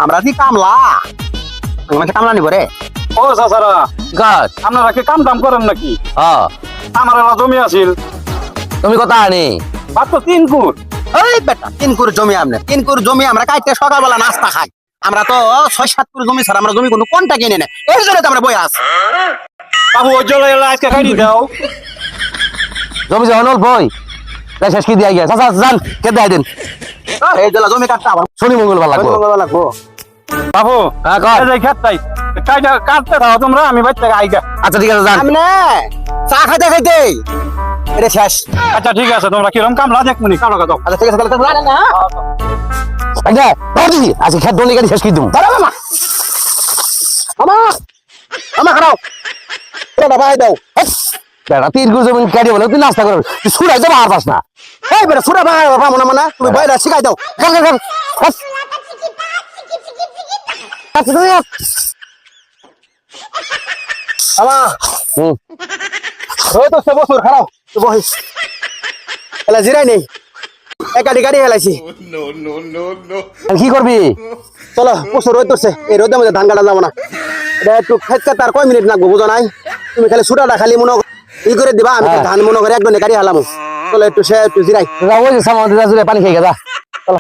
আমরা কি কামলা আমাকে কামলা নিব রে ও চাচারা কাজ আপনারা কি কাম দাম করেন নাকি হ্যাঁ আমার এলা জমি আছিল তুমি কথা আনি মাত্র 3 ফুট এই বেটা 3 কুর জমি আমনে 3 কুর জমি আমরা কাইতে সকালবেলা নাস্তা খাই আমরা তো 6-7 কুর জমি ছাড়া আমরা জমি কোনো কোনটা কিনে না এই জন্য তো আমরা বই আছি বাবু ওই জলে এলা আজকে খাইনি দাও জমি যখন বই তাই শেষ কি দিয়া গিয়া চাচা যান কে দেয় দিন এই জন্য জমি কাটতে আবার শনি মঙ্গলবার লাগবো লাগবো বাবু হ্যাঁ কর এই যে খেতটাই কাইটা কাটতে দাও তোমরা আমি বাইতে আইগা আচ্ছা ঠিক আছে যান আমনে চা খাইতে খাইতে এটা শেষ আচ্ছা ঠিক আছে তোমরা কিরম কামলা দেখমুনি কামলা দাও আচ্ছা ঠিক আছে তাহলে তো জানেন না আচ্ছা দিদি আজকে খেত দলি গাড়ি শেষ কি দিম দাঁড়া মামা মামা মামা খারাপ এটা ভাই দাও বেটা 3 কুর জমি কাটি বলে তুই নাস্তা করবি তুই সুরাই যাবো আর পাস না এই বেটা সুরা ভাই বাবা মনে মনে তুমি বাইরে শিখাই দাও খান খান খান আচ্ছা তুমি মামা হুম ওই তো সে বছর খারাপ তো বহিস এলা জিরাই নেই একাডি গাড়ি হেলাইছি কি করবি চলো বছর রোদ ধরছে এই রোদের মধ্যে ধান কাটা যাবো না এটা একটু খেত তার কয় মিনিট লাগবো বুঝো নাই তুমি খালি সুরাটা খালি মনে ই করে দিবা আমি তো ধান মনে করে একদম গাড়ি হেলামো চলো একটু সে একটু জিরাই ওই যে সামনে পানি খেয়ে গেছা চলো